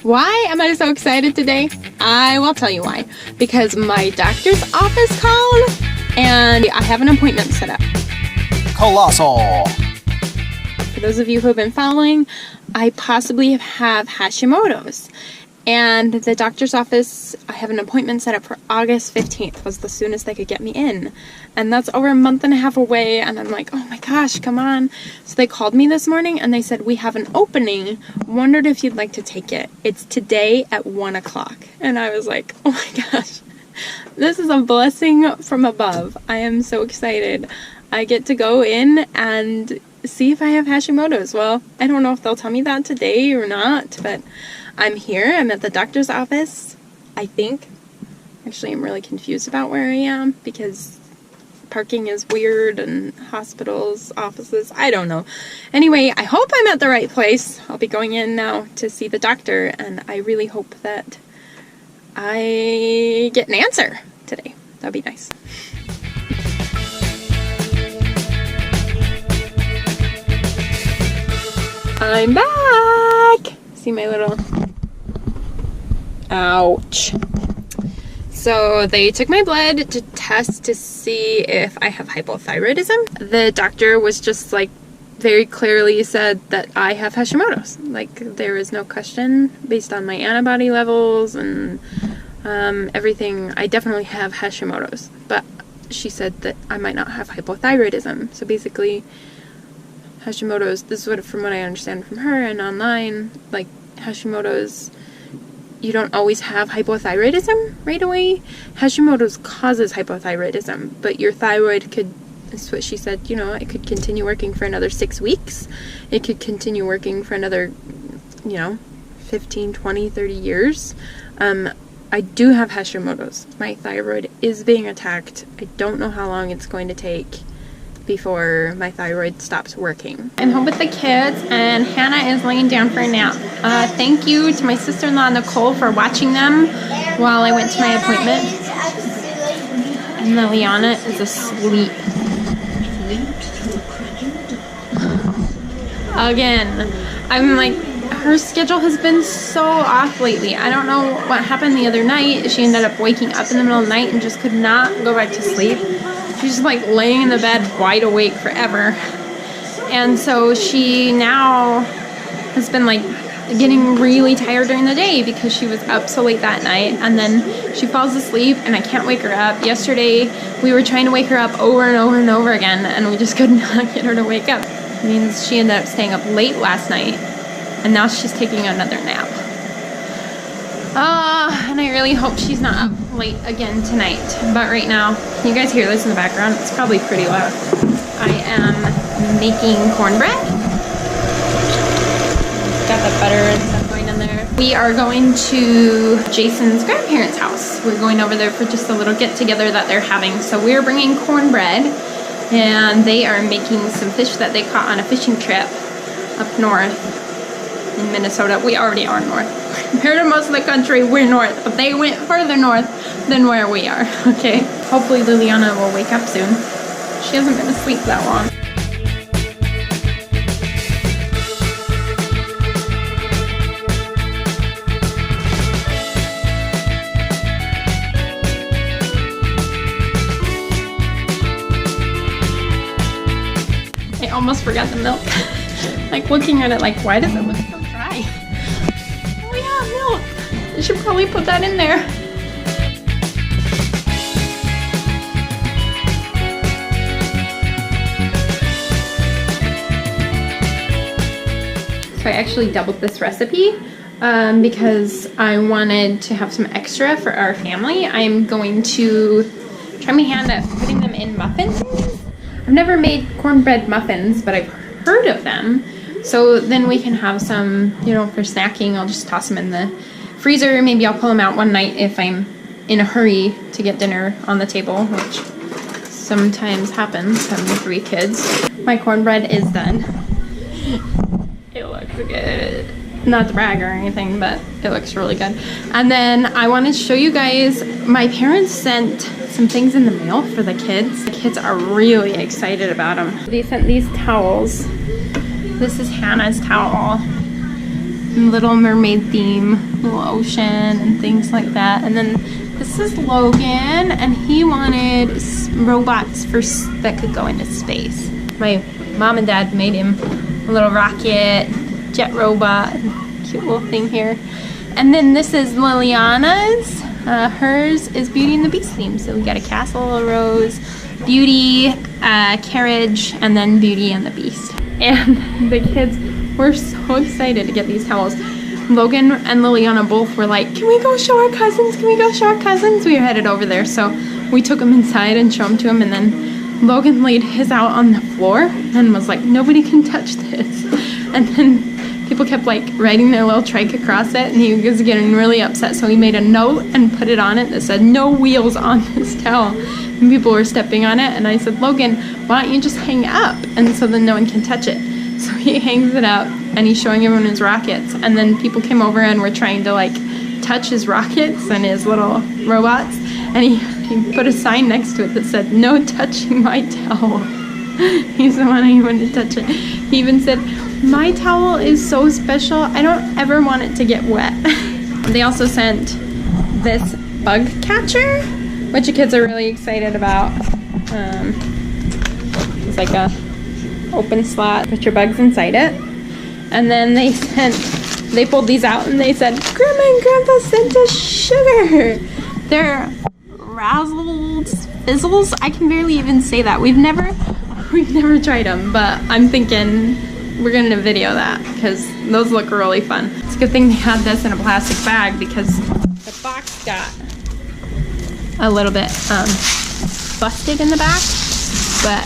Why am I so excited today? I will tell you why. Because my doctor's office called and I have an appointment set up. Colossal! For those of you who have been following, I possibly have Hashimoto's. And the doctor's office, I have an appointment set up for August 15th, was the soonest they could get me in. And that's over a month and a half away, and I'm like, oh my gosh, come on. So they called me this morning, and they said, we have an opening. Wondered if you'd like to take it. It's today at 1 o'clock. And I was like, oh my gosh, this is a blessing from above. I am so excited. I get to go in and see if I have Hashimoto's. Well, I don't know if they'll tell me that today or not, but I'm here. I'm at the doctor's office, I think. Actually, I'm really confused about where I am because parking is weird and hospitals, offices, I don't know. Anyway, I hope I'm at the right place. I'll be going in now to see the doctor, and I really hope that I get an answer today. That'd be nice. I'm back! See my little... Ouch. So they took my blood to test to see if I have hypothyroidism. The doctor was just like very clearly said that I have Hashimoto's. Like there is no question based on my antibody levels and everything. I definitely have Hashimoto's, but she said that I might not have hypothyroidism. So basically Hashimoto's, this is what, from what I understand from her and online, like Hashimoto's, you don't always have hypothyroidism right away. Hashimoto's causes hypothyroidism, but your thyroid could, that's what she said, you know, it could continue working for another 6 weeks. It could continue working for another, you know, 15, 20, 30 years. I do have Hashimoto's. My thyroid is being attacked. I don't know how long it's going to take before my thyroid stops working. I'm home with the kids and Hannah is laying down for a nap. Thank you to my sister-in-law Nicole for watching them while I went to my appointment. And Liliana is asleep. Again, I'm like, her schedule has been so off lately. I don't know what happened the other night. She ended up waking up in the middle of the night and just could not go back to sleep. She's just like laying in the bed wide awake forever. And so she now has been like getting really tired during the day because she was up so late that night, and then she falls asleep and I can't wake her up. Yesterday we were trying to wake her up over and over and over again and we just could not get her to wake up. It means she ended up staying up late last night and now she's taking another nap. And I really hope she's not up late again tonight. But right now, can you guys hear this in the background? It's probably pretty loud. I am making cornbread. Got the butter and stuff going in there. We are going to Jason's grandparents' house. We're going over there for just a little get together that they're having. So we're bringing cornbread and they are making some fish that they caught on a fishing trip up north in Minnesota. We already are north. Compared to most of the country, we're north, but they went further north than where we are, okay? Hopefully Liliana will wake up soon. She hasn't been asleep that long. I almost forgot the milk. Like looking at it like, why does it look so dry? Oh yeah, milk. I should probably put that in there. So I actually doubled this recipe because I wanted to have some extra for our family. I'm going to try my hand at putting them in muffins. I've never made cornbread muffins, but I've heard of them. So then we can have some, you know, for snacking. I'll just toss them in the freezer. Maybe I'll pull them out one night if I'm in a hurry to get dinner on the table, which sometimes happens having 3 kids. My cornbread is done. It looks good. Not to brag or anything, but it looks really good. And then I wanted to show you guys, my parents sent some things in the mail for the kids. The kids are really excited about them. They sent these towels. This is Hannah's towel. Little Mermaid theme, little ocean and things like that. And then this is Logan, and he wanted robots that could go into space. My mom and dad made him a little rocket, jet robot, cute little thing here. And then this is Liliana's. Hers is Beauty and the Beast theme. So we got a castle, a rose, Beauty, carriage, and then Beauty and the Beast. And the kids were so excited to get these towels. Logan and Liliana both were like, can we go show our cousins? Can we go show our cousins? We were headed over there. So we took them inside and showed them to him. And then Logan laid his out on the floor and was like, nobody can touch this. And then people kept like writing their little trike across it. And he was getting really upset. So he made a note and put it on it that said, no wheels on this towel. And people were stepping on it. And I said, Logan, why don't you just hang it up? And so then no one can touch it. So he hangs it up and he's showing everyone his rockets. And then people came over and were trying to like touch his rockets and his little robots. And he put a sign next to it that said, no touching my towel. He's the one who wanted to touch it. He even said, my towel is so special. I don't ever want it to get wet. They also sent this bug catcher, which the kids are really excited about. It's like a open slot, put your bugs inside it. And then they pulled these out and they said, Grandma and Grandpa sent us sugar. They're razzles, fizzles. I can barely even say that. We've never tried them, but I'm thinking we're gonna video that because those look really fun. It's a good thing they had this in a plastic bag because the box got a little bit busted in the back, but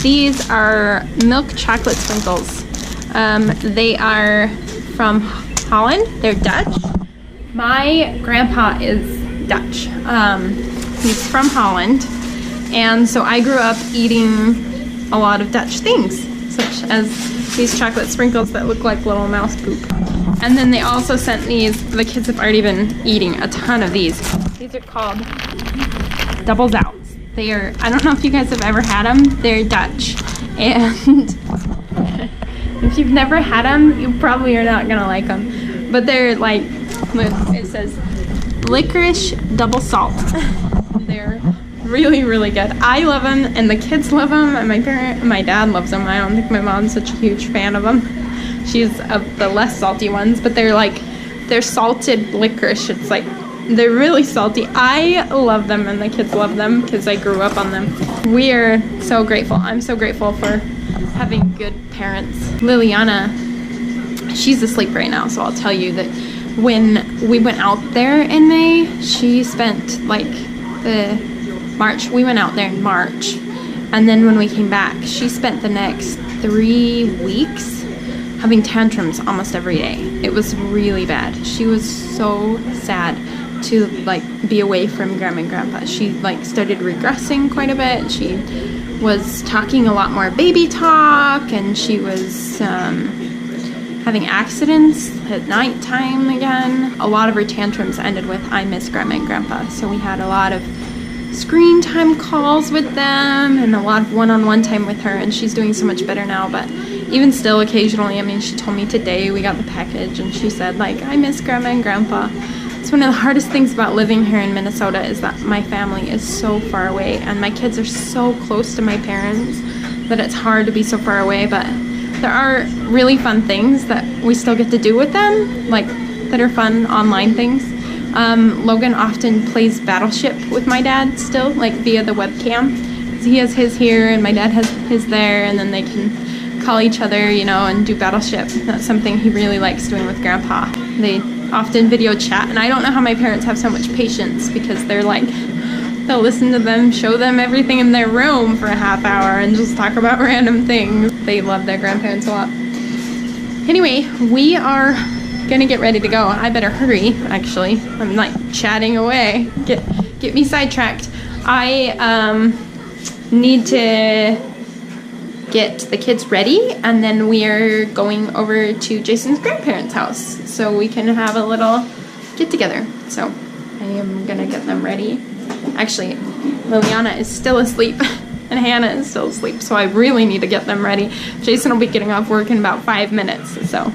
these are milk chocolate sprinkles. They are from Holland. They're Dutch. My grandpa is Dutch. He's from Holland. And so I grew up eating a lot of Dutch things, such as these chocolate sprinkles that look like little mouse poop. And then they also sent these. The kids have already been eating a ton of these. These are called Double Zouts. They are, I don't know if you guys have ever had them. They're Dutch. And if you've never had them, you probably are not gonna like them. But they're like, it says licorice double salt. They're really, really good. I love them and the kids love them and my dad loves them. I don't think my mom's such a huge fan of them. She's of the less salty ones, but they're salted licorice. It's like, they're really salty. I love them and the kids love them because I grew up on them. We are so grateful. I'm so grateful for having good parents. Liliana, she's asleep right now, so I'll tell you that when we went out there in May, she spent like we went out there in March, and then when we came back, she spent the next 3 weeks having tantrums almost every day. It was really bad. She was so sad to like be away from Grandma and Grandpa. She like started regressing quite a bit. She was talking a lot more baby talk, and she was having accidents at nighttime again. A lot of her tantrums ended with I miss Grandma and Grandpa. So we had a lot of screen time calls with them and a lot of one-on-one time with her, and she's doing so much better now. But even still, occasionally, I mean, she told me today we got the package and she said like, I miss Grandma and Grandpa. It's one of the hardest things about living here in Minnesota is that my family is so far away and my kids are so close to my parents that it's hard to be so far away. But there are really fun things that we still get to do with them, like that are fun online things. Logan often plays Battleship with my dad still, like via the webcam. He has his here and my dad has his there, and then they can call each other, you know, and do Battleship. That's something he really likes doing with Grandpa. They often video chat, and I don't know how my parents have so much patience because they're like, they'll listen to them, show them everything in their room for a half hour and just talk about random things. They love their grandparents a lot. Anyway, we are gonna get ready to go. I better hurry, actually. I'm like chatting away. Get me sidetracked. I need to get the kids ready, and then we are going over to Jason's grandparents' house so we can have a little get together. So I am gonna get them ready. Actually, Liliana is still asleep and Hannah is still asleep, so I really need to get them ready. Jason will be getting off work in about 5 minutes, so.